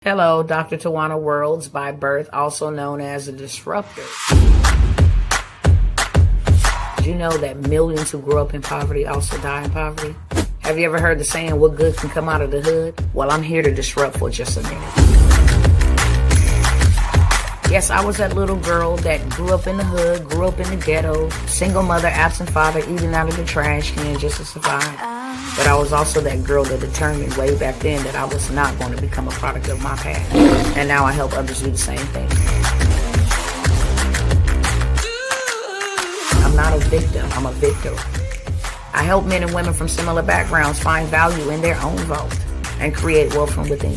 Hello, Dr. Tawana Worlds by birth, also known as a disruptor. Did you know that millions who grew up in poverty also die in poverty? Have you ever heard the saying, what good can come out of the hood? Well, I'm here to disrupt for just a minute. Yes, I was that little girl that grew up in the hood, grew up in the ghetto, single mother, absent father, eating out of the trash can just to survive. But I was also that girl that determined way back then that I was not going to become a product of my past. And now I help others do the same thing. I'm not a victim, I'm a victor. I help men and women from similar backgrounds find value in their own vault and create wealth from within.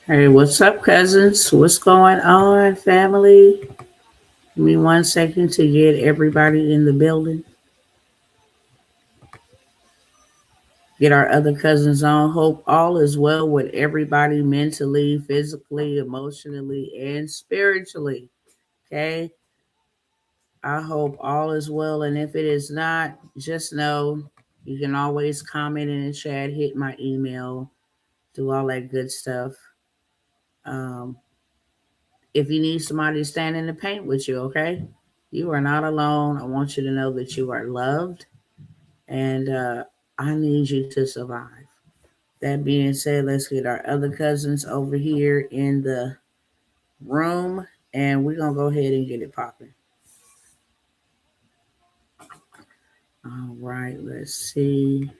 Hey, what's up, cousins? What's going on, family? Give me 1 second to get everybody in the building. Get our other cousins on. Hope all is well with everybody mentally, physically, emotionally, and spiritually. Okay? I hope all is well. And if it is not, just know you can always comment in the chat, hit my email, do all that good stuff. If you need somebody to stand in the paint with you, okay? You are not alone. I want you to know that you are loved, and I need you to survive. That being said, let's get our other cousins over here in the room, and we're going to go ahead and get it popping. All right, let's see.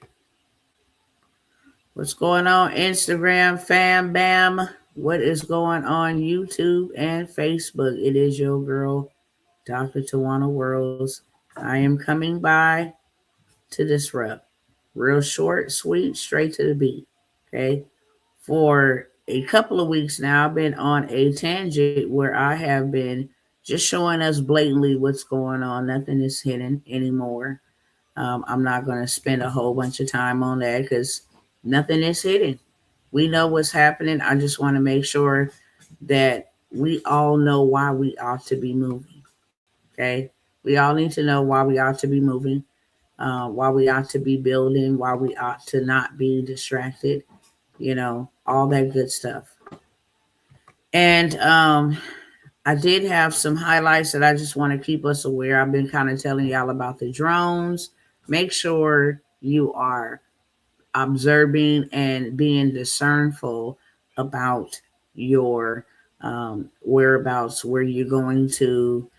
What's going on, Instagram, fam, bam? What is going on, YouTube and Facebook? It is your girl, Dr. Tawana Worlds. I am coming by to disrupt. Real short, sweet, straight to the beat. Okay. For a couple of weeks now, I've been on a tangent where I have been just showing us blatantly what's going on. Nothing is hidden anymore. I'm not going to spend a whole bunch of time on that because nothing is hidden. We know what's happening. I just want to make sure that we all know why we ought to be moving. Okay. We all need to know why we ought to be moving, why we ought to be building, why we ought to not be distracted, all that good stuff. And I did have some highlights that I just want to keep us aware. I've been kind of telling y'all about the drones. Make sure you are observing and being discernful about your whereabouts, where you're going to,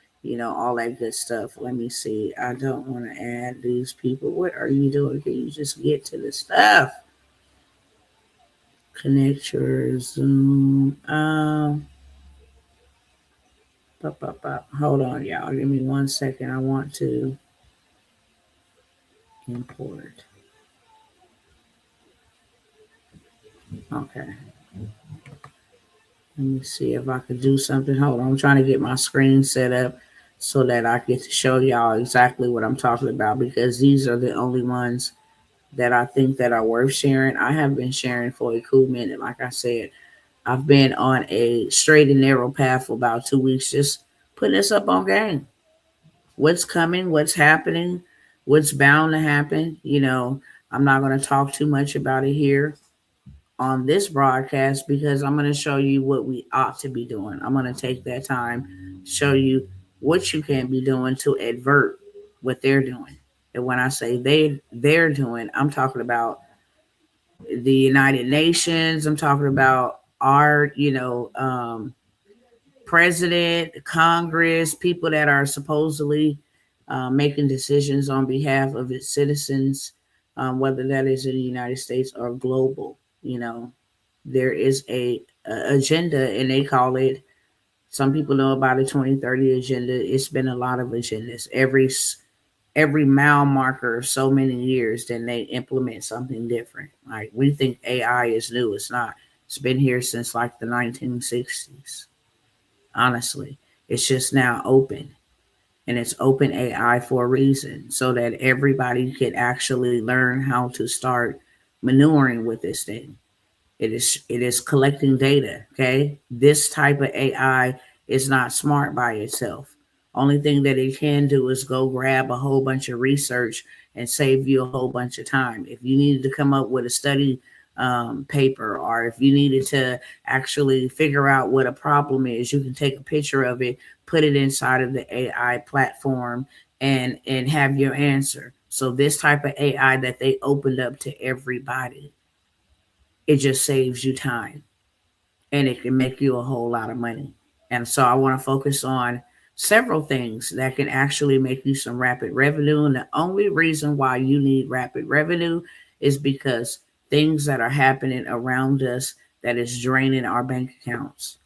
all that good stuff. Let me see. I don't want to add these people. What are you doing? Can you just get to the stuff? Connect your Zoom. Hold on, y'all. Give me 1 second. I want to import. Okay. Let me see if I could do something. Hold on. I'm trying to get my screen set up so that I get to show y'all exactly what I'm talking about, because these are the only ones that I think that are worth sharing. I have been sharing for a cool minute. Like I said, I've been on a straight and narrow path for about 2 weeks, just putting this up on game. What's coming, what's happening, what's bound to happen. I'm not going to talk too much about it here on this broadcast because I'm going to show you what we ought to be doing. I'm going to take that time, show you what you can be doing to avert what they're doing. And when I say they're doing, I'm talking about the United Nations. I'm talking about our, president, Congress, people that are supposedly making decisions on behalf of its citizens, whether that is in the United States or global. There is a agenda, and they call it. Some people know about the 2030 agenda. It's been a lot of agendas. Every mile marker, so many years, then they implement something different. Like, we think AI is new. It's not. It's been here since like the 1960s. Honestly, it's just now open, and it's open AI for a reason, so that everybody could actually learn how to start manuring with this thing. It is collecting data. Okay. This type of AI is not smart by itself. Only thing that it can do is go grab a whole bunch of research and save you a whole bunch of time. If you needed to come up with a study paper, or if you needed to actually figure out what a problem is, you can take a picture of it, put it inside of the AI platform, and have your answer. So this type of AI that they opened up to everybody, it just saves you time, and it can make you a whole lot of money. And so I want to focus on several things that can actually make you some rapid revenue. And the only reason why you need rapid revenue is because things that are happening around us that is draining our bank accounts,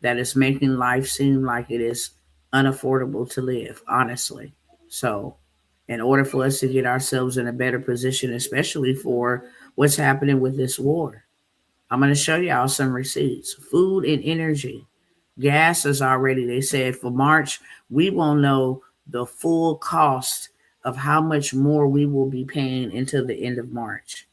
that is making life seem like it is unaffordable to live, honestly. So, in order for us to get ourselves in a better position, especially for what's happening with this war, I'm going to show y'all some receipts. Food and energy. Gas is already, they said for March, we won't know the full cost of how much more we will be paying until the end of March,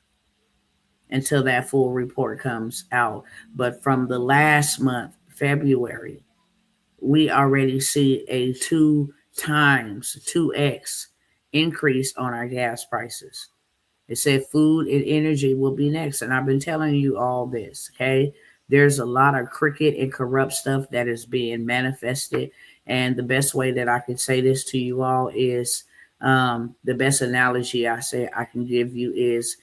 until that full report comes out. But from the last month, February, we already see a 2x increase on our gas prices. It said food and energy will be next. And I've been telling you all this, okay? There's a lot of crooked and corrupt stuff that is being manifested. And the best way that I can say this to you all is the best analogy I say I can give you is,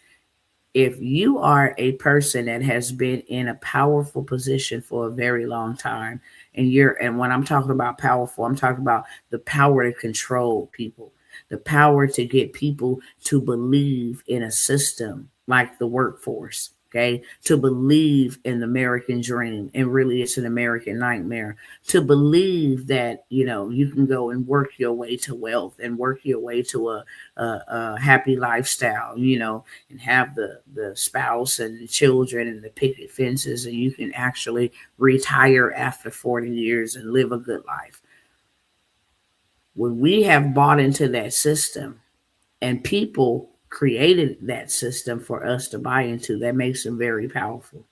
if you are a person that has been in a powerful position for a very long time, and when I'm talking about powerful, I'm talking about the power to control people, the power to get people to believe in a system like the workforce, okay, to believe in the American dream, and really it's an American nightmare, to believe that you can go and work your way to wealth and work your way to a happy lifestyle, and have the spouse and the children and the picket fences, and you can actually retire after 40 years and live a good life. When we have bought into that system, and people created that system for us to buy into, that makes them very powerful.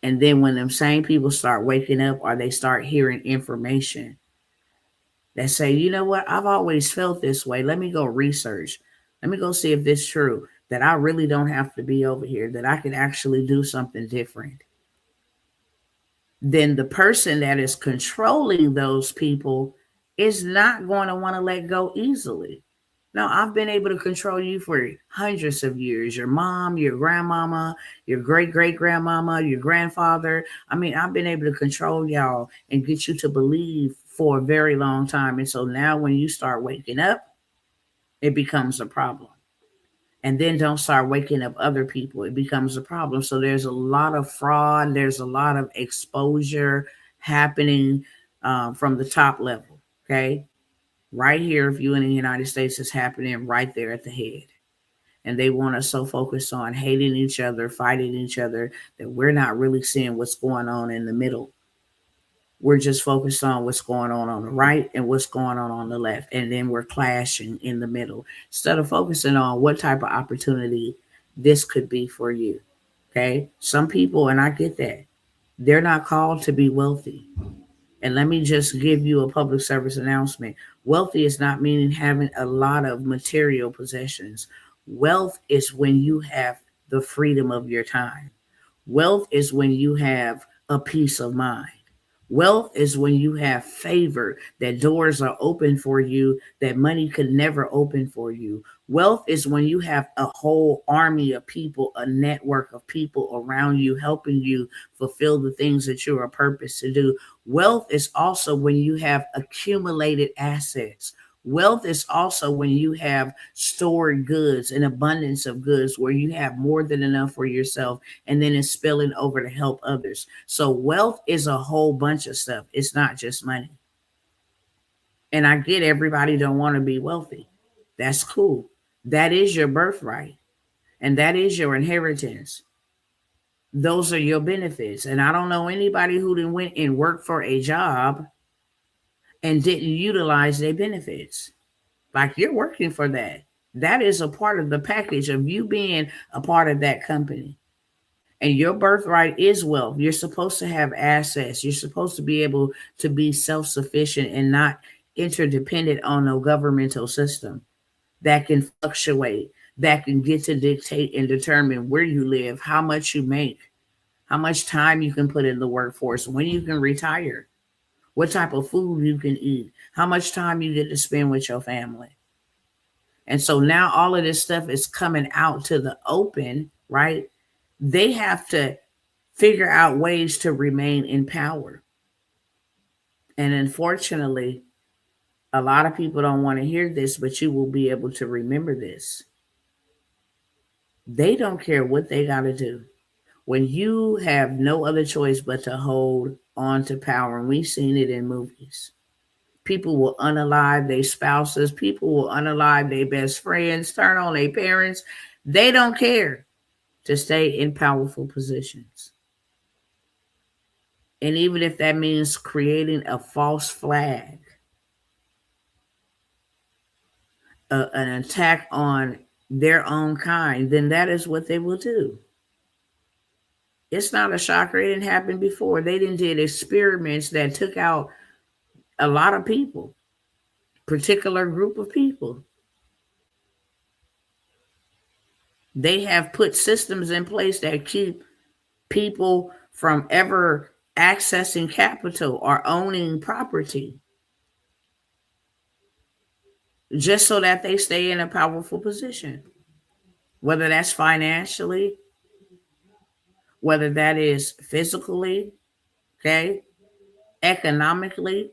And then when them same people start waking up, or they start hearing information that say, you know what, I've always felt this way. Let me go research. Let me go see if this is true, that I really don't have to be over here, that I can actually do something different. Then the person that is controlling those people is not going to want to let go easily. No, I've been able to control you for hundreds of years. Your mom, your grandmama, your great great grandmama, your grandfather. I mean, I've been able to control y'all and get you to believe for a very long time. And so now when you start waking up, it becomes a problem. And then don't start waking up other people, it becomes a problem. So there's a lot of fraud, there's a lot of exposure happening from the top level. Okay. Right here, if you in the United States, it's happening right there at the head. And they want us so focused on hating each other, fighting each other, that we're not really seeing what's going on in the middle. We're just focused on what's going on the right and what's going on the left. And then we're clashing in the middle instead of focusing on what type of opportunity this could be for you. Okay. Some people, and I get that, they're not called to be wealthy. And let me just give you a public service announcement. Wealthy is not meaning having a lot of material possessions. Wealth is when you have the freedom of your time. Wealth is when you have a peace of mind. Wealth is when you have favor, that doors are open for you that money could never open for you. Wealth is when you have a whole army of people, a network of people around you helping you fulfill the things that you're a purpose to do. Wealth is also when you have accumulated assets. Wealth is also when you have stored goods, an abundance of goods, where you have more than enough for yourself, and then it's spilling over to help others. So wealth is a whole bunch of stuff. It's not just money. And I get everybody don't want to be wealthy. That's cool. That is your birthright, and that is your inheritance. Those are your benefits. And I don't know anybody who then went and worked for a job and didn't utilize their benefits. Like, you're working for that. That is a part of the package of you being a part of that company. And your birthright is wealth. You're supposed to have assets. You're supposed to be able to be self sufficient and not interdependent on no governmental system that can fluctuate, that can get to dictate and determine where you live, how much you make, how much time you can put in the workforce, when you can retire, what type of food you can eat, how much time you get to spend with your family. And so now all of this stuff is coming out to the open, right? They have to figure out ways to remain in power. And unfortunately, a lot of people don't want to hear this, but you will be able to remember this. They don't care what they got to do. When you have no other choice but to hold on to power, and we've seen it in movies, people will unalive their spouses, people will unalive their best friends, turn on their parents. They don't care to stay in powerful positions. And even if that means creating a false flag, an attack on their own kind, then that is what they will do. It's not a shocker. It didn't happen before. They didn't did experiments that took out a lot of people, particular group of people. They have put systems in place that keep people from ever accessing capital or owning property just so that they stay in a powerful position, whether that's financially, whether that is physically, okay, economically.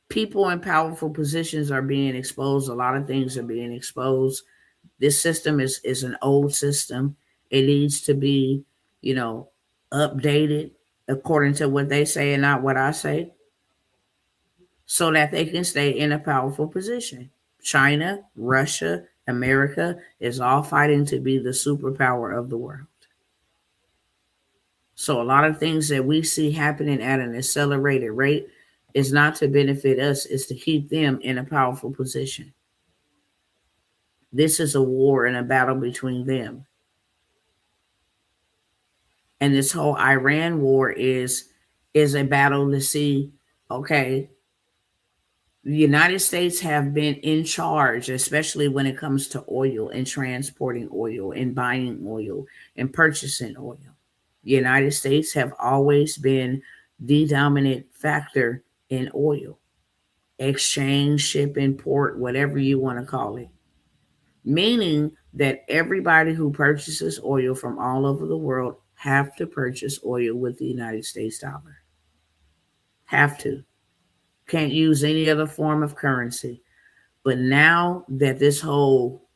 People in powerful positions are being exposed. A lot of things are being exposed. This system is an old system. It needs to be, you know, updated according to what they say and not what I say, so that they can stay in a powerful position. China, Russia, America is all fighting to be the superpower of the world. So a lot of things that we see happening at an accelerated rate is not to benefit us, it's to keep them in a powerful position. This is a war and a battle between them. And this whole Iran war is a battle to see, okay, the United States have been in charge, especially when it comes to oil and transporting oil and buying oil and purchasing oil. The United States have always been the dominant factor in oil, exchange, shipping, port, whatever you want to call it. Meaning that everybody who purchases oil from all over the world have to purchase oil with the United States dollar. Have to. Can't use any other form of currency. But now that this whole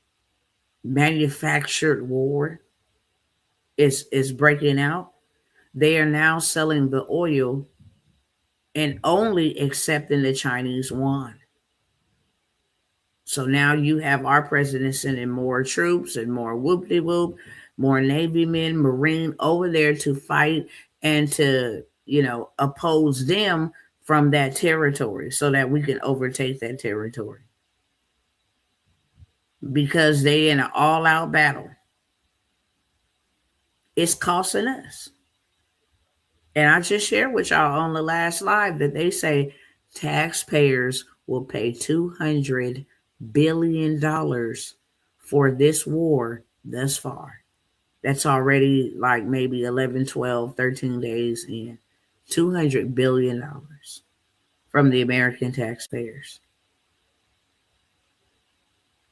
manufactured war is breaking out, they are now selling the oil and only accepting the Chinese yuan. So now you have our president sending more troops and more whoop de whoop, more Navy men, Marine over there to fight and to, oppose them from that territory so that we can overtake that territory. Because they in an all out battle. It's costing us. And I just shared with y'all on the last live that they say taxpayers will pay $200 billion for this war thus far. That's already like maybe 11, 12, 13 days in. $200 billion from the American taxpayers.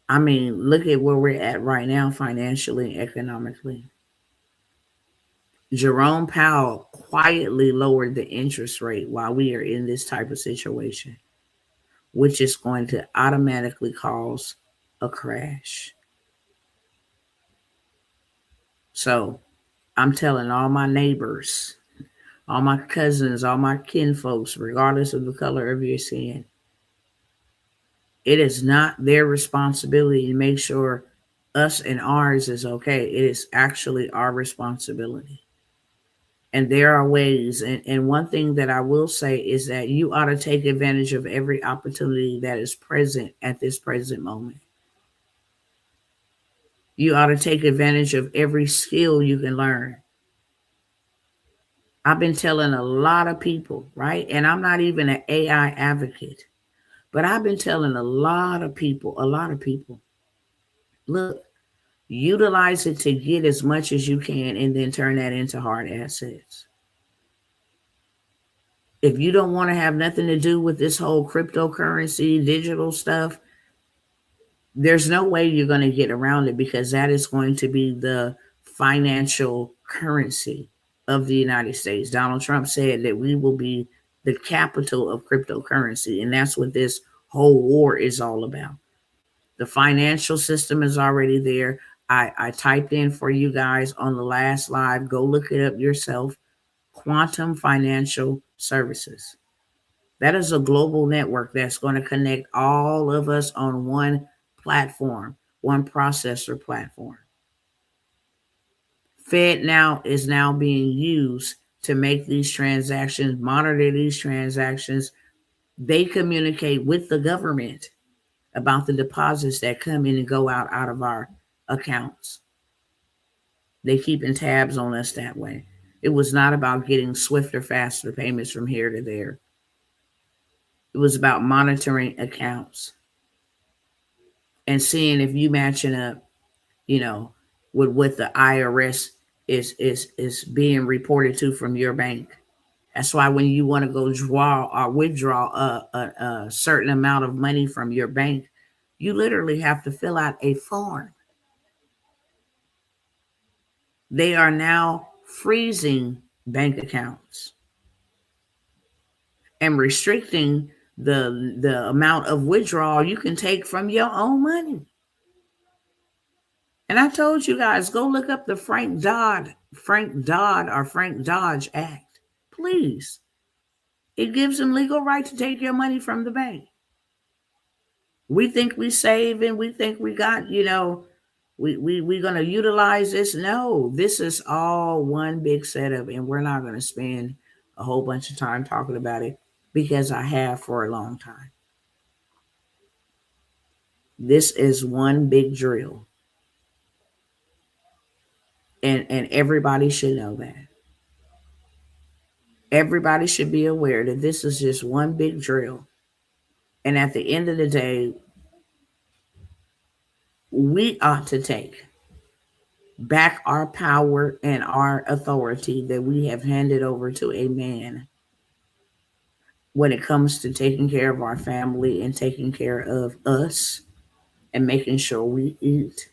I mean, look at where we're at right now financially and economically. Jerome Powell quietly lowered the interest rate while we are in this type of situation, which is going to automatically cause a crash. So I'm telling all my neighbors, all my cousins, all my kinfolks, regardless of the color of your skin, it is not their responsibility to make sure us and ours is okay. It is actually our responsibility. And there are ways. And one thing that I will say is that you ought to take advantage of every opportunity that is present at this present moment. You ought to take advantage of every skill you can learn. I've been telling a lot of people, right? And I'm not even an AI advocate, but I've been telling a lot of people, look, utilize it to get as much as you can and then turn that into hard assets. If you don't want to have nothing to do with this whole cryptocurrency, digital stuff, there's no way you're going to get around it because that is going to be the financial currency of the United States. Donald Trump said that we will be the capital of cryptocurrency, and that's what this whole war is all about. The financial system is already there. I typed in for you guys on the last live. Go look it up yourself. Quantum Financial Services. That is a global network that's going to connect all of us on one platform, one processor platform. Fed now is now being used to make these transactions, monitor these transactions. They communicate with the government about the deposits that come in and go out of our accounts. They keeping tabs on us that way. It was not about getting swifter, faster payments from here to there. It was about monitoring accounts and seeing if you matching up, you know, with what the IRS is being reported to from your bank. That's why when you want to go draw or withdraw a certain amount of money from your bank, you literally have to fill out a form. They are now freezing bank accounts and restricting the amount of withdrawal you can take from your own money. And I told you guys, go look up the Frank Dodge Act. Please. It gives them legal right to take your money from the bank. We think we save and we think we got, we're going to utilize this. No, this is all one big setup, and we're not going to spend a whole bunch of time talking about it because I have for a long time. This is one big drill. And everybody should know that. Everybody should be aware that this is just one big drill. And at the end of the day, we ought to take back our power and our authority that we have handed over to a man when it comes to taking care of our family and taking care of us and making sure we eat.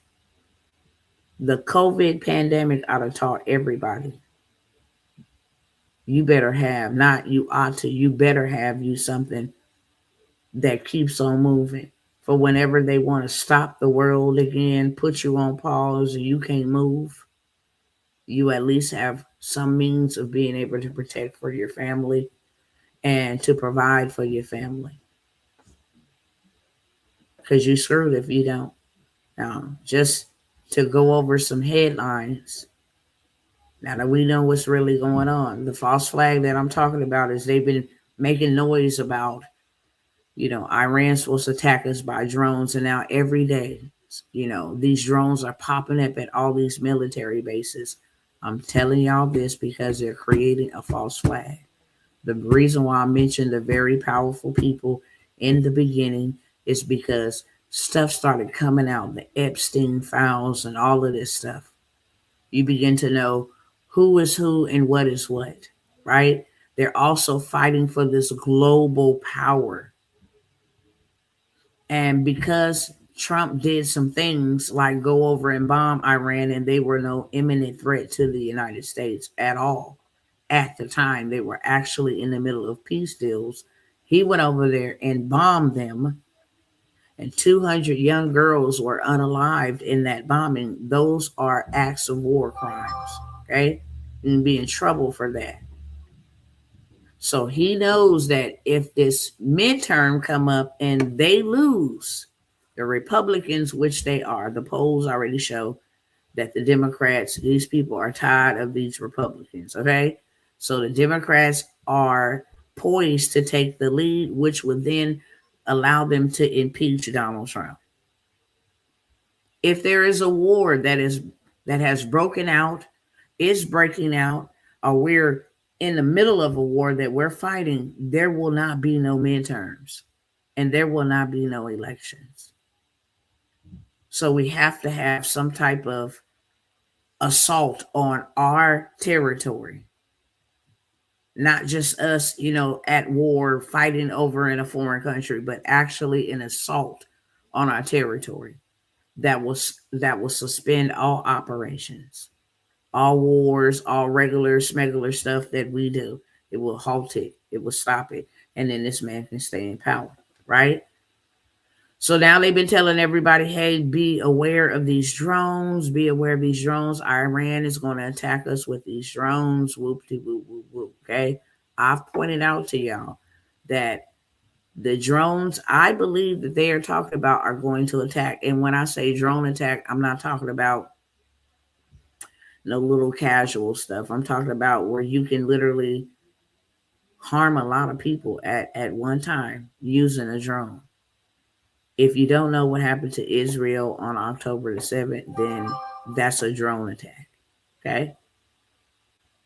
The COVID pandemic ought to taught everybody. You better have, not you ought to, you better have you something that keeps on moving. For whenever they want to stop the world again, put you on pause and you can't move, you at least have some means of being able to protect for your family and to provide for your family. Because you screwed if you don't. Now, just to go over some headlines, now that we know what's really going on, the false flag that I'm talking about is they've been making noise about, Iran's supposed to attack us by drones. And now every day, these drones are popping up at all these military bases. I'm telling y'all this because they're creating a false flag. The reason why I mentioned the very powerful people in the beginning is because stuff started coming out, the Epstein files and all of this stuff. You begin to know who is who and what is what, right? They're also fighting for this global power. And because Trump did some things like go over and bomb Iran, and they were no imminent threat to the United States at all. At the time, they were actually in the middle of peace deals. He went over there and bombed them, and 200 young girls were unalived in that bombing. Those are acts of war crimes, okay? You can be in trouble for that. So he knows that if this midterm come up and they lose, the Republicans, which they are, the polls already show that the Democrats, these people are tired of these Republicans, okay? So the Democrats are poised to take the lead, which would then allow them to impeach Donald Trump. If there is a war that has broken out, is breaking out, or we're in the middle of a war that we're fighting, there will not be no midterms and there will not be no elections. So we have to have some type of assault on our territory, not just us, at war fighting over in a foreign country, but actually an assault on our territory that will suspend all operations, all wars, all regular smuggler stuff that we do. It will halt it. It will stop it, and then this man can stay in power, right? So now they've been telling everybody, hey, be aware of these drones. Be aware of these drones. Iran is going to attack us with these drones. Whoop-de whoop whoop whoop. Okay, I've pointed out to y'all that the drones, I believe that they are talking about, are going to attack. And when I say drone attack, I'm not talking about no little casual stuff. I'm talking about where you can literally harm a lot of people at one time using a drone. If you don't know what happened to Israel on October the 7th, then that's a drone attack. Okay?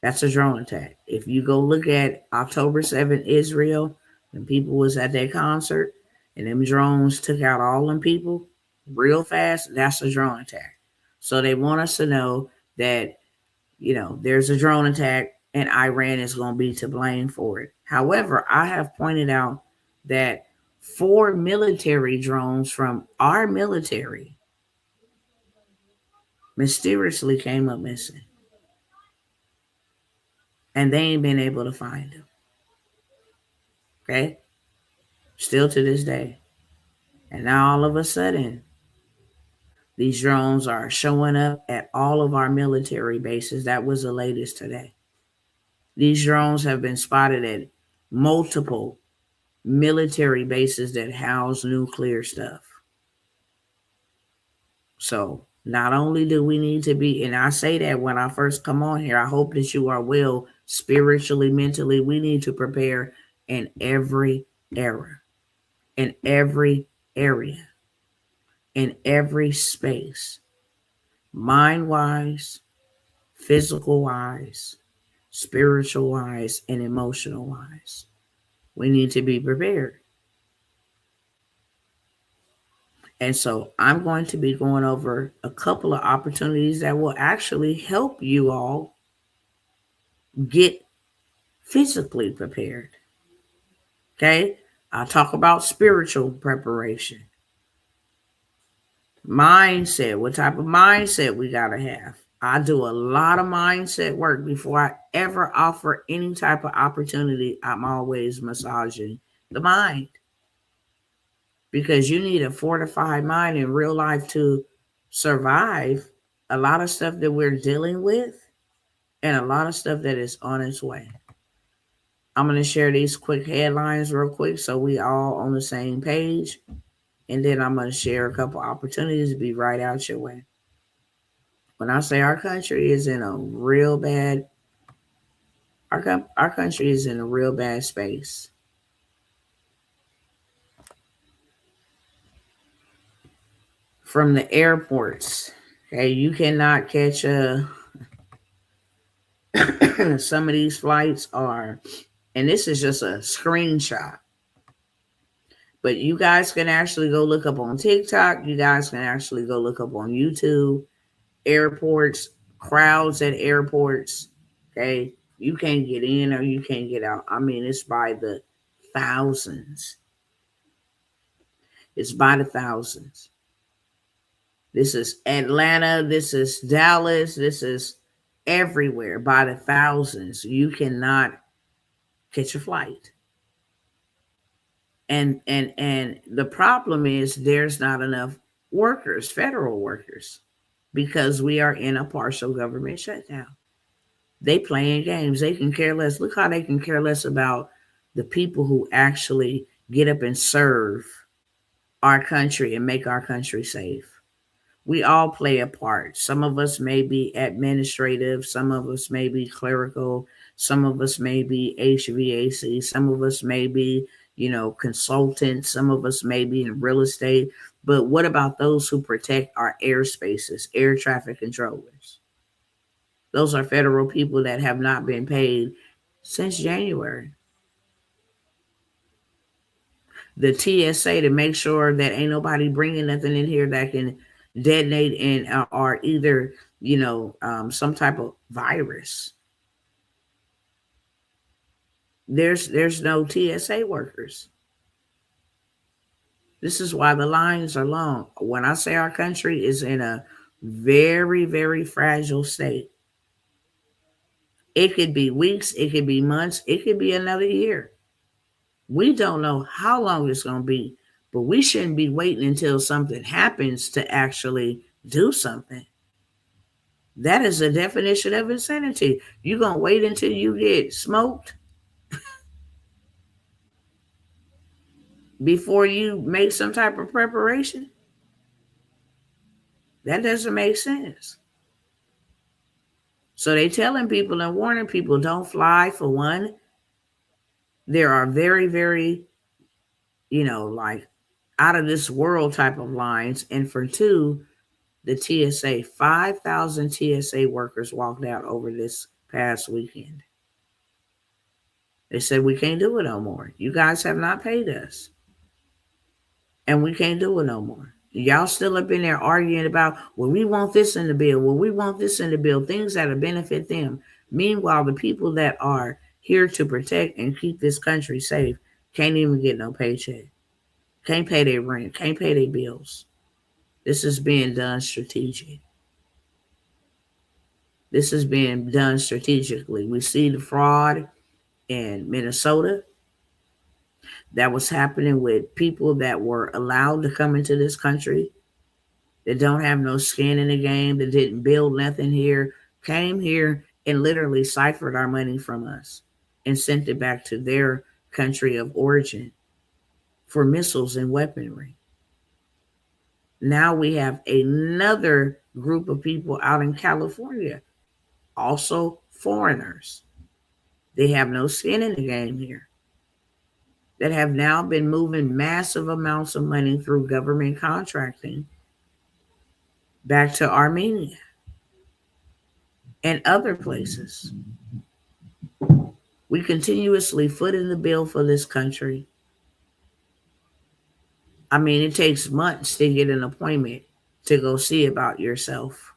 That's a drone attack. If you go look at October 7th, Israel, when people was at that concert and them drones took out all them people real fast, that's a drone attack. So they want us to know that, there's a drone attack and Iran is going to be to blame for it. However, I have pointed out that 4 military drones from our military mysteriously came up missing. And they ain't been able to find them. Okay? Still to this day. And now all of a sudden, these drones are showing up at all of our military bases. That was the latest today. These drones have been spotted at multiple military bases that house nuclear stuff. So not only do we need to be, and I say that when I first come on here, I hope that you are well spiritually, mentally. We need to prepare in every era, in every area, in every space, mind-wise, physical-wise, spiritual-wise, and emotional-wise. We need to be prepared. And so I'm going to be going over a couple of opportunities that will actually help you all get physically prepared. Okay? I'll talk about spiritual preparation. Mindset, what type of mindset we got to have. I do a lot of mindset work before I ever offer any type of opportunity. I'm always massaging the mind because you need a fortified mind in real life to survive a lot of stuff that we're dealing with and a lot of stuff that is on its way. I'm going to share these quick headlines real quick so we all on the same page. And then I'm going to share a couple opportunities to be right out your way. When I say our country is in a real bad, our country is in a real bad space. From the airports, okay, you cannot catch some of these flights are, and this is just a screenshot, but you guys can actually go look up on TikTok. You guys can actually go look up on YouTube. Airports, crowds at airports. Okay, you can't get in or you can't get out. I mean, it's by the thousands. It's by the thousands. This is Atlanta. This is Dallas. This is everywhere by the thousands. You cannot catch a flight. And the problem is there's not enough workers, federal workers, because we are in a partial government shutdown. They playing games. They can care less. Look how they can care less about the people who actually get up and serve our country and make our country safe. We all play a part. Some of us may be administrative. Some of us may be clerical. Some of us may be HVAC. Some of us may be, consultants. Some of us may be in real estate. But what about those who protect our airspaces, air traffic controllers? Those are federal people that have not been paid since January. The TSA to make sure that ain't nobody bringing nothing in here that can detonate and or either some type of virus. There's no TSA workers. This is why the lines are long. When I say our country is in a very, very fragile state, it could be weeks, it could be months, it could be another year. We don't know how long it's going to be, but we shouldn't be waiting until something happens to actually do something. That is the definition of insanity. You're going to wait until you get smoked before you make some type of preparation? That doesn't make sense. So they telling people and warning people, don't fly. For one, there are very, very, like out of this world type of lines. And for two, the TSA, 5,000 TSA workers walked out over this past weekend. They said, we can't do it no more. You guys have not paid us. And we can't do it no more. Y'all still up in there arguing about, well, we want this in the bill. Well, we want this in the bill. Things that'll benefit them. Meanwhile, the people that are here to protect and keep this country safe can't even get no paycheck. Can't pay their rent. Can't pay their bills. This is being done strategic. This is being done strategically. We see the fraud in Minnesota that was happening with people that were allowed to come into this country, that don't have no skin in the game, that didn't build nothing here, came here and literally ciphered our money from us and sent it back to their country of origin for missiles and weaponry. Now we have another group of people out in California, also foreigners. They have no skin in the game here, that have now been moving massive amounts of money through government contracting back to Armenia and other places. We continuously foot in the bill for this country. I mean, it takes months to get an appointment to go see about yourself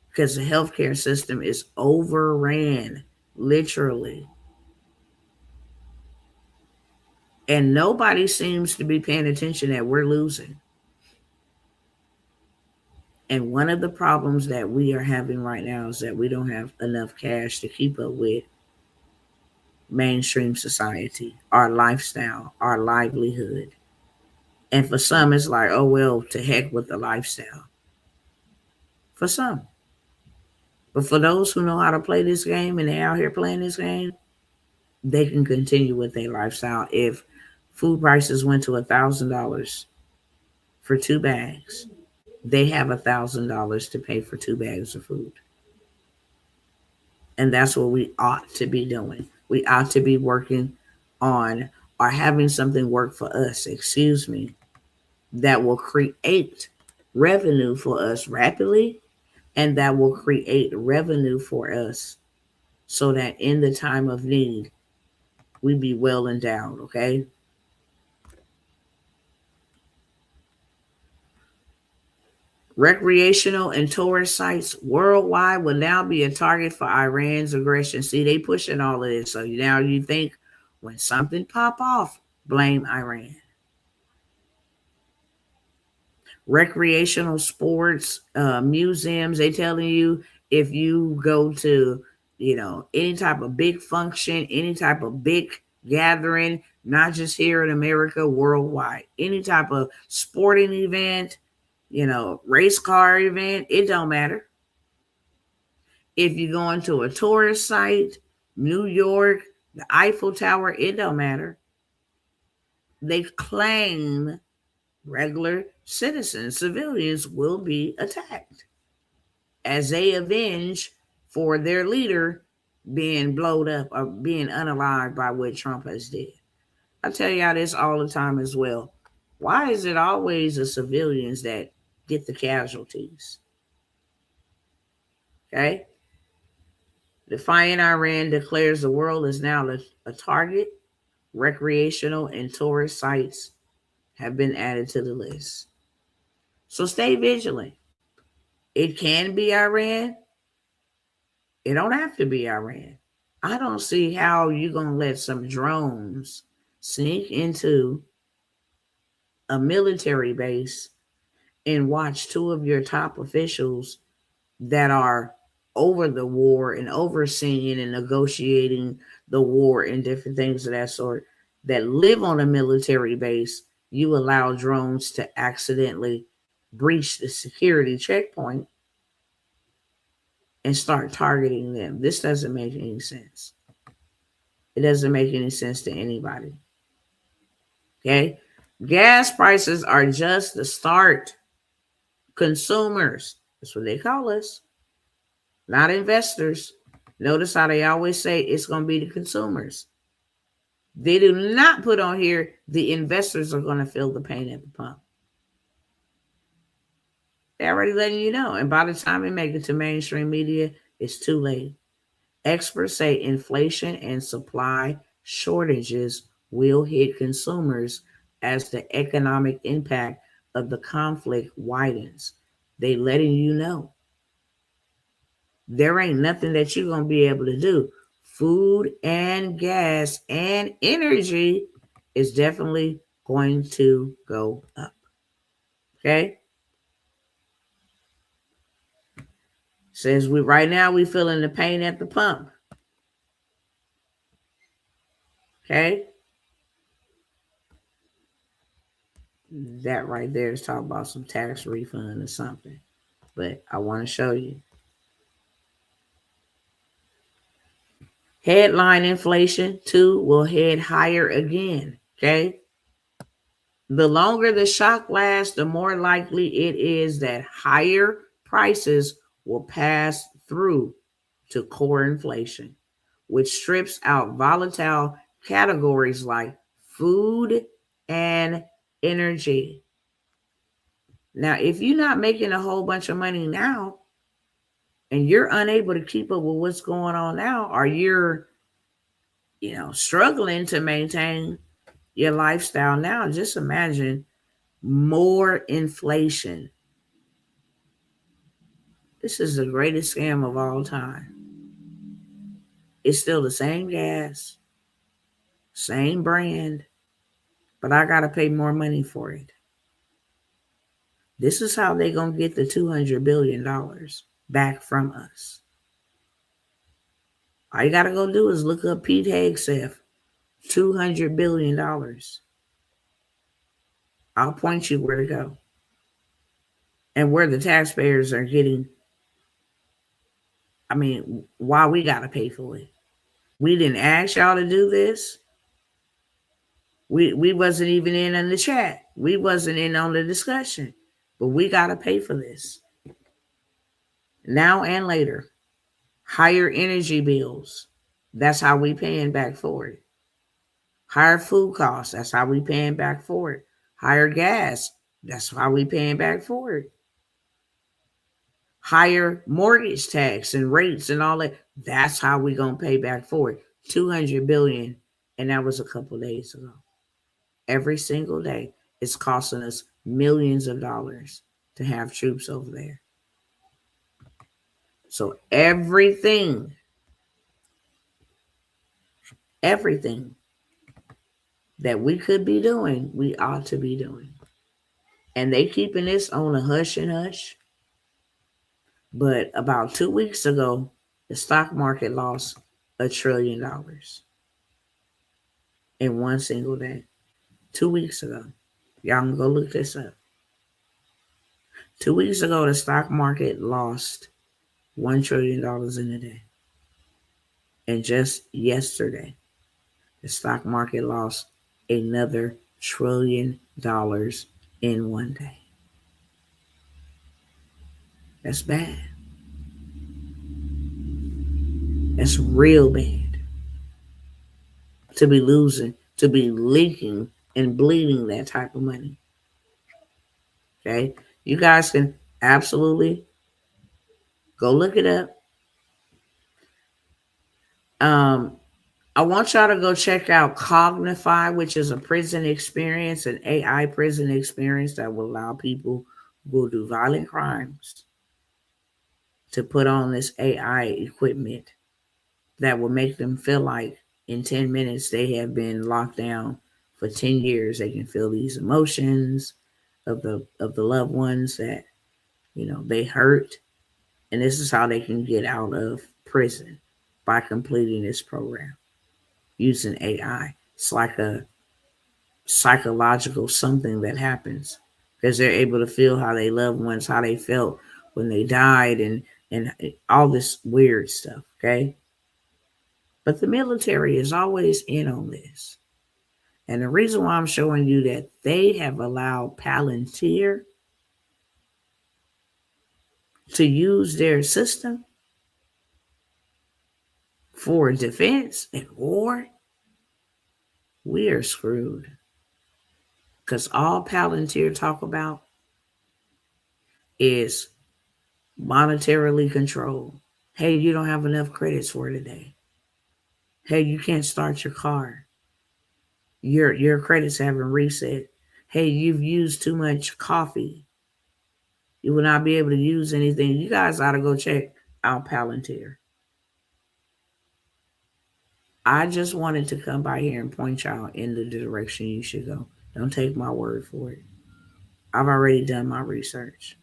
because the healthcare system is overran, literally. And nobody seems to be paying attention that we're losing. And one of the problems that we are having right now is that we don't have enough cash to keep up with mainstream society, our lifestyle, our livelihood. And for some, it's like, oh, well, to heck with the lifestyle. For some. But for those who know how to play this game and they're out here playing this game, they can continue with their lifestyle. If food prices went to $1,000 for 2 bags, they have $1,000 to pay for 2 bags of food. And that's what we ought to be doing. We ought to be working on or having something work for us, that will create revenue for us rapidly, and that will create revenue for us so that in the time of need, we be well endowed, okay? Recreational and tourist sites worldwide will now be a target for Iran's aggression. See, they pushing all of this. So now you think when something pop off, blame Iran. Recreational sports, museums, they telling you if you go to, any type of big function, any type of big gathering, not just here in America, worldwide, any type of sporting event, race car event, it don't matter. If you go into a tourist site, New York, the Eiffel Tower, it don't matter. They claim regular citizens, civilians will be attacked as they avenge for their leader being blowed up or being unalived by what Trump has did. I tell y'all this all the time as well. Why is it always the civilians that get the casualties? Okay. Defiant Iran declares the world is now a target. Recreational and tourist sites have been added to the list. So stay vigilant. It can be Iran. It don't have to be Iran. I don't see how you're going to let some drones sneak into a military base and watch two of your top officials that are over the war and overseeing and negotiating the war and different things of that sort that live on a military base. You allow drones to accidentally breach the security checkpoint and start targeting them. This doesn't make any sense. It doesn't make any sense to anybody. Okay? Gas prices are just the start. Consumers, that's what they call us, not investors. Notice how they always say it's going to be the consumers. They do not put on here the investors are going to feel the pain at the pump. They're already letting you know. And by the time they make it to mainstream media, it's too late. Experts say inflation and supply shortages will hit consumers as the economic impact of the conflict widens. They letting you know. There ain't nothing that you're going to be able to do. Food and gas and energy is definitely going to go up. Okay? Says we right now we feeling the pain at the pump. Okay? That right there is talking about some tax refund or something. But I want to show you. Headline inflation, too, will head higher again. Okay? The longer the shock lasts, the more likely it is that higher prices will pass through to core inflation, which strips out volatile categories like food and energy. Now, if you're not making a whole bunch of money now and you're unable to keep up with what's going on now, or you're, struggling to maintain your lifestyle now, just imagine more inflation. This is the greatest scam of all time. It's still the same gas, same brand, but I got to pay more money for it. This is how they're going to get the $200 billion back from us. All you got to go do is look up Pete Hegseth, $200 billion. I'll point you where to go and where the taxpayers are getting. Why we got to pay for it? We didn't ask y'all to do this. We wasn't even in on the chat. We wasn't in on the discussion. But we got to pay for this. Now and later. Higher energy bills. That's how we paying back for it. Higher food costs. That's how we paying back for it. Higher gas. That's how we paying back for it. Higher mortgage tax and rates and all that. That's how we going to pay back for it. $200 billion. And that was a couple days ago. Every single day, it's costing us millions of dollars to have troops over there. So everything that we could be doing, we ought to be doing. And they keeping this on a hush and hush. But about 2 weeks ago, the stock market lost $1 trillion in one single day. 2 weeks ago. Y'all can go look this up. 2 weeks ago, the stock market lost $1 trillion in a day. And just yesterday, the stock market lost another $1 trillion in one day. That's bad. That's real bad. To be losing, to be leaking and bleeding that type of money. Okay. You guys can absolutely go look it up. Um, I want y'all to go check out Cognify, which is a prison experience, an AI prison experience that will allow people who will do violent crimes to put on this AI equipment that will make them feel like in 10 minutes they have been locked down for 10 years. They can feel these emotions of the loved ones that, they hurt. And this is how they can get out of prison by completing this program using AI. It's like a psychological something that happens because they're able to feel how they loved ones, how they felt when they died, and all this weird stuff. Okay. But the military is always in on this. And the reason why I'm showing you that they have allowed Palantir to use their system for defense and war, we are screwed. Because all Palantir talk about is monetarily control. Hey, you don't have enough credits for today. Hey, you can't start your car. Your credits haven't reset. Hey, you've used too much coffee. You will not be able to use anything. You guys ought to go check out Palantir. I just wanted to come by here and point y'all in the direction you should go. Don't take my word for it. I've already done my research.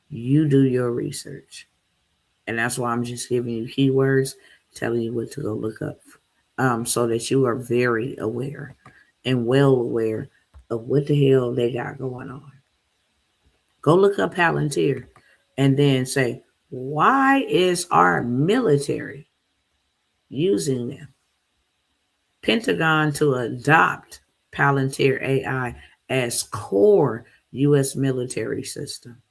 You do your research. And that's why I'm just giving you keywords, telling you what to go look up, so that you are very aware and well aware of what the hell they got going on. Go look up Palantir and then say, why is our military using them? Pentagon to adopt Palantir AI as core U.S. military system.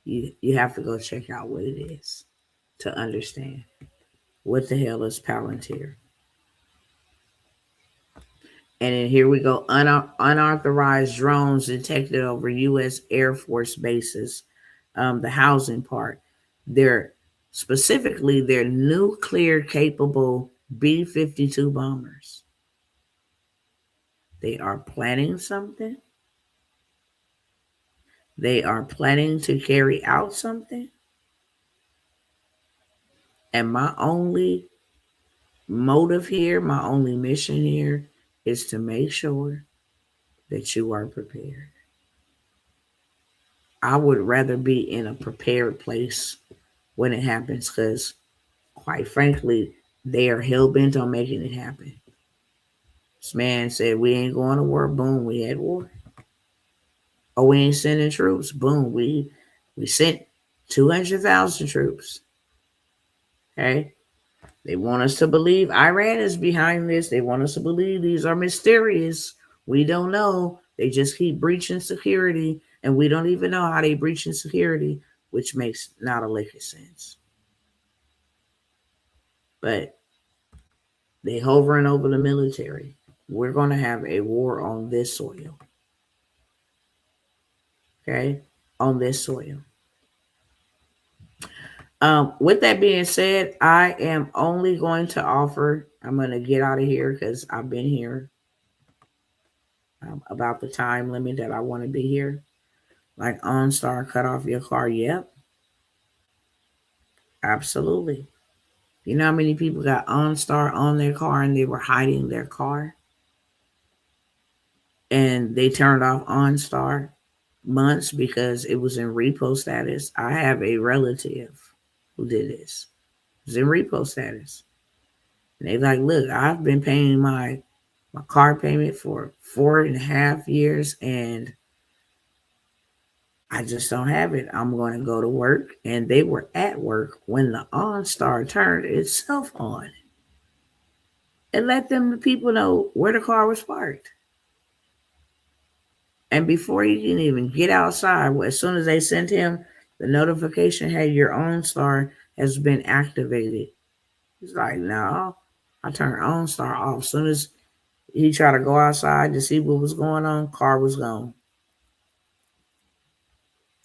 You have to go check out what it is to understand. What the hell is Palantir? And then here we go. Unauthorized drones detected over U.S. Air Force bases. The housing part. They're specifically their nuclear capable B-52 bombers. They are planning something. They are planning to carry out something. And my only motive here, my only mission here is to make sure that you are prepared. I would rather be in a prepared place when it happens because, quite frankly, they are hell bent on making it happen. This man said, we ain't going to war. Boom, we had war. Oh, we ain't sending troops. Boom, we sent 200,000 troops. Okay. They want us to believe Iran is behind this. They want us to believe these are mysterious. We don't know. They just keep breaching security, and we don't even know how they breaching security, which makes not a lick of sense. But they hovering over the military. We're going to have a war on this soil. Okay? On this soil. With that being said, I am only going to offer, I'm going to get out of here because I've been here about the time limit that I want to be here. Like OnStar cut off your car. Yep. Absolutely. You know how many people got OnStar on their car and they were hiding their car? And they turned off OnStar months because it was in repo status. I have a relative who did this. It was in repo status. And they like, look, I've been paying my car payment for 4.5 years and I just don't have it. I'm going to go to work. And they were at work when the OnStar turned itself on. And let the people know where the car was parked. And before he can even get outside, as soon as they sent him the notification, hey, your OnStar has been activated. He's like, no, I turned OnStar off. As soon as he tried to go outside to see what was going on, car was gone.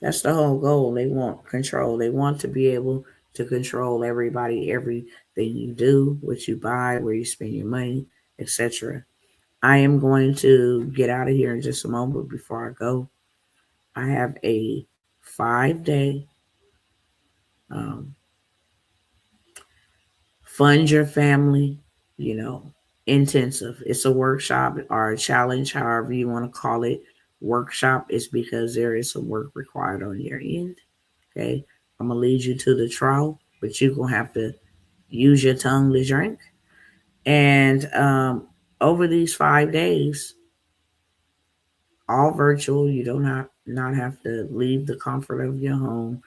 That's the whole goal. They want control. They want to be able to control everybody, everything you do, what you buy, where you spend your money, etc. I am going to get out of here in just a moment. Before I go, I have a 5 day um, fund your family, you know, intensive. It's a workshop or a challenge, however you want to call it. Workshop is because there is some work required on your end. Okay. I'm going to lead you to the trial, but you're going to have to use your tongue to drink. And over these 5 days, all virtual, you don't not have to leave the comfort of your home.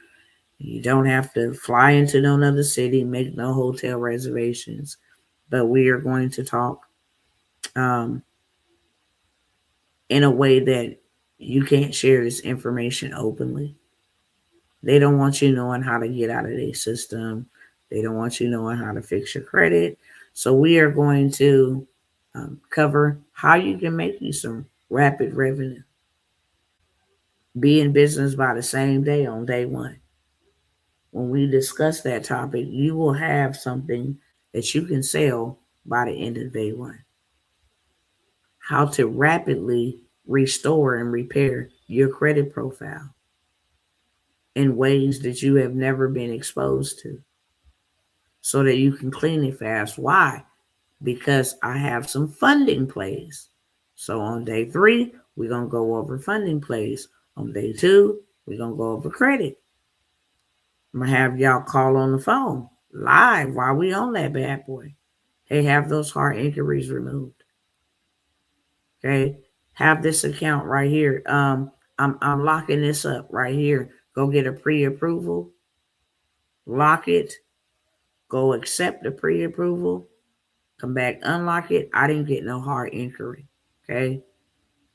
You don't have to fly into no other city, make no hotel reservations. But we are going to talk um, in a way that you can't share this information openly. They don't want you knowing how to get out of their system. They don't want you knowing how to fix your credit. So we are going to cover how you can make you some rapid revenue. Be in business by the same day on day one. When we discuss that topic, you will have something that you can sell by the end of day one. How to rapidly restore and repair your credit profile in ways that you have never been exposed to so that you can clean it fast. Why? Because I have some funding plays. So on day 3, we're going to go over funding plays. On day 2, we're going to go over credit. I'm going to have y'all call on the phone live while we on that bad boy. Hey, have those hard inquiries removed. Okay. Have this account right here. I'm locking this up right here. Go get a pre-approval. Lock it. Go accept the pre-approval. Come back, unlock it. I didn't get no hard inquiry. Okay.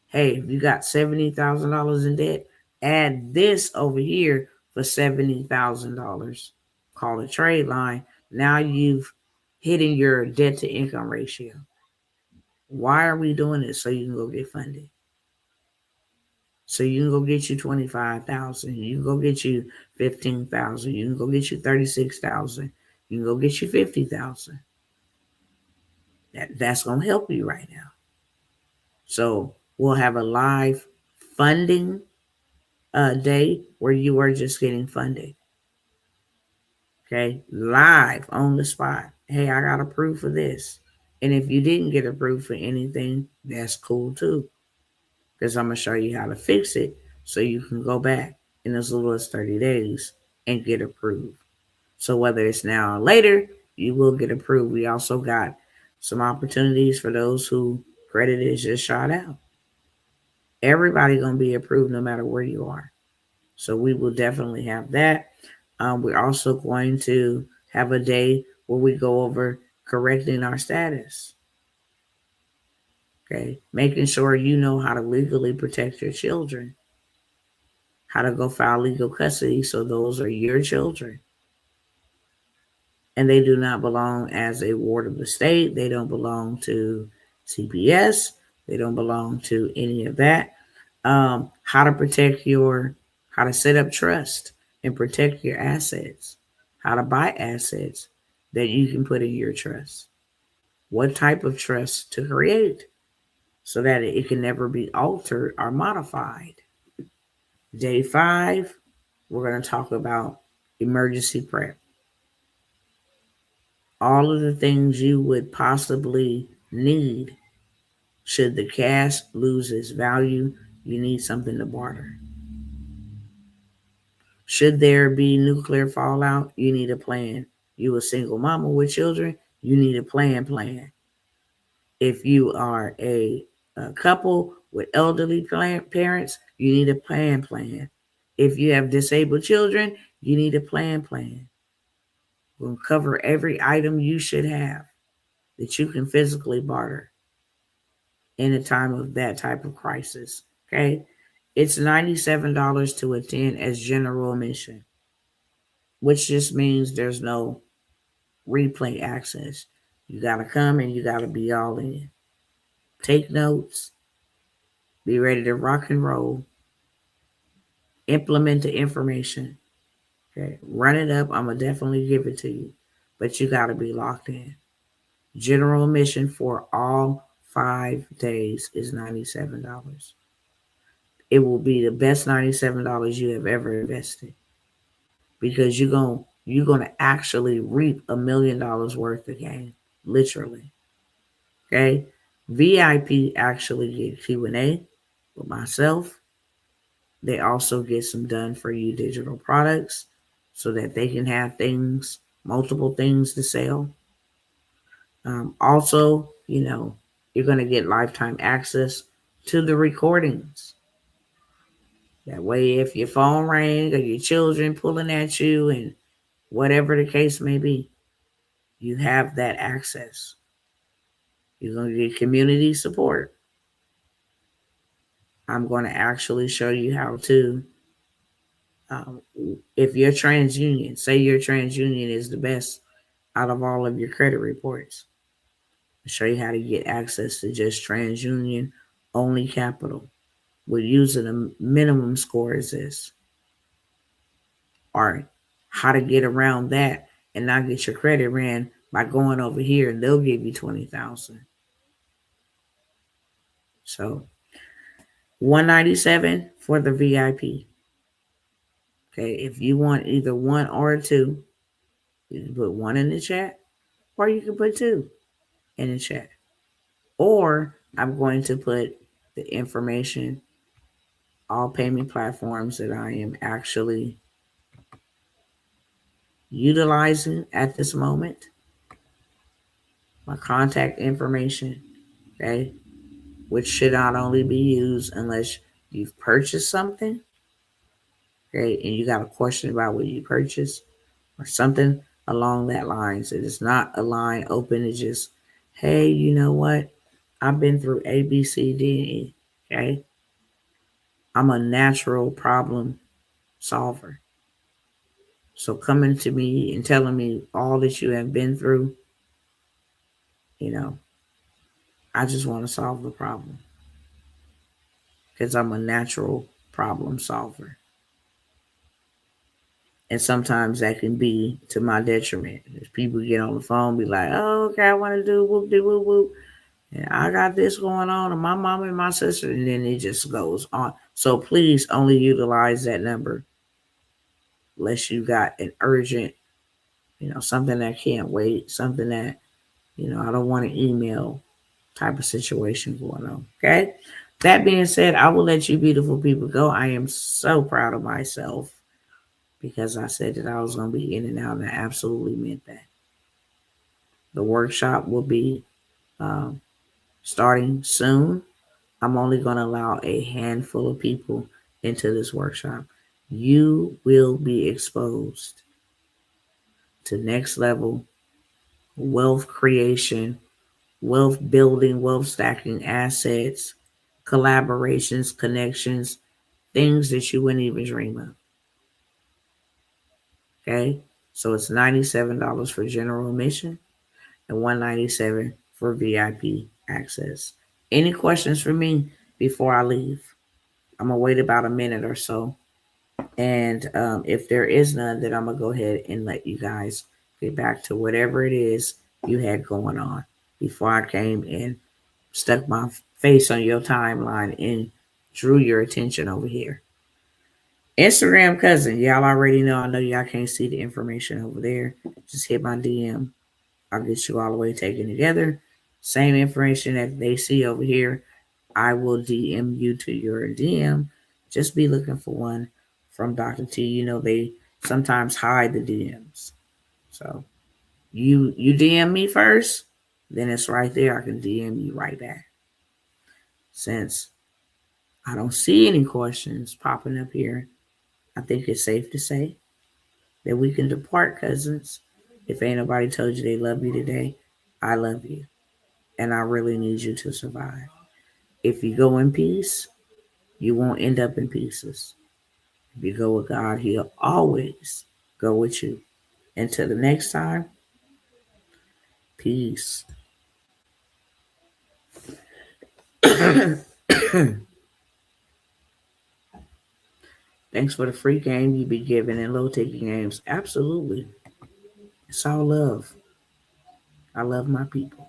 Hey, if you got $70,000 in debt, add this over here for $70,000. Call a trade line. Now you've hitting your debt to income ratio. Why are we doing this? So you can go get funded. So you can go get you 25,000. You can go get you 15,000. You can go get you 36,000. You can go get you 50,000. That's gonna help you right now. So we'll have a live funding day where you are just getting funded. Okay, live on the spot. Hey, I got approved for this. And if you didn't get approved for anything, that's cool too. Because I'm gonna show you how to fix it so you can go back in as little as 30 days and get approved. So whether it's now or later, you will get approved. We also got some opportunities for those who credit is just shot out. Everybody gonna be approved no matter where you are. So we will definitely have that. We're also going to have a day where we go over correcting our status. Okay, making sure you know how to legally protect your children, how to go file legal custody. So those are your children. And they do not belong as a ward of the state. They don't belong to CPS. They don't belong to any of that. How to protect how to set up trust and protect your assets, how to buy assets that you can put in your trust, what type of trust to create so that it can never be altered or modified. Day 5, we're going to talk about emergency prep. All of the things you would possibly need should the cash lose its value. You need something to barter. Should there be nuclear fallout, you need a plan. You a single mama with children, you need a plan. If you are a couple with elderly parents, you need a plan. If you have disabled children, you need a plan. We'll cover every item you should have that you can physically barter in a time of that type of crisis. Okay? It's $97 to attend as general admission, which just means there's no replay access. You got to come and you got to be all in. Take notes. Be ready to rock and roll. Implement the information. Okay. Run it up. I'm going to definitely give it to you. But you got to be locked in. General admission for all 5 days is $97. It will be the best $97 you have ever invested because you're gonna actually reap $1 million worth of gain, literally. Okay, VIP actually get Q&A with myself. They also get some done for you digital products so that they can have things, multiple things to sell. Also, you're going to get lifetime access to the recordings. That way, if your phone rang or your children pulling at you and whatever the case may be, you have that access. You're going to get community support. I'm going to actually show you how to, um, if your TransUnion, say your TransUnion is the best out of all of your credit reports, I'll show you how to get access to just TransUnion only capital. We're using a minimum score as this, or how to get around that and not get your credit ran by going over here and they'll give you 20,000. So 197 for the VIP. Okay, if you want either one or two, you can put one in the chat, or you can put two in the chat. Or I'm going to put the information, all payment platforms that I am actually utilizing at this moment, my contact information, okay, which should not only be used unless you've purchased something, okay, and you got a question about what you purchased or something along that lines. It is not a line open to just, hey, you know what? I've been through A, B, C, D, and E, okay? I'm a natural problem solver. So coming to me and telling me all that you have been through, you know, I just want to solve the problem because I'm a natural problem solver. And sometimes that can be to my detriment. If people get on the phone, be like, "Oh, okay, I want to do whoop de whoop whoop, and I got this going on, and my mom and my sister," and then it just goes on. So please only utilize that number unless you got an urgent, something that can't wait, something that I don't want an email type of situation going on. Okay. That being said, I will let you beautiful people go. I am so proud of myself because I said that I was going to be in and out, and I absolutely meant that. The workshop will be um, starting soon. I'm only going to allow a handful of people into this workshop. You will be exposed to next level wealth creation, wealth building, wealth stacking assets, collaborations, connections, things that you wouldn't even dream of. Okay? So it's $97 for general admission and $197 for VIP access. Any questions for me before I leave? I'm gonna wait about a minute or so, and if there is none, then I'm gonna go ahead and let you guys get back to whatever it is you had going on before I came and stuck my face on your timeline and drew your attention over here. Instagram cousin, y'all already know. I know y'all can't see the information over there. Just hit my DM. I'll get you all the way taken together. Same information that they see over here. I will DM you to your DM. Just be looking for one from Dr. T. They sometimes hide the DMs. So you DM me first, then it's right there. I can DM you right back. Since I don't see any questions popping up here, I think it's safe to say that we can depart, cousins. If ain't nobody told you they love you today, I love you. And I really need you to survive. If you go in peace, you won't end up in pieces. If you go with God, He'll always go with you. Until the next time, peace. Thanks for the free game you be giving in low ticket games. Absolutely. It's all love. I love my people.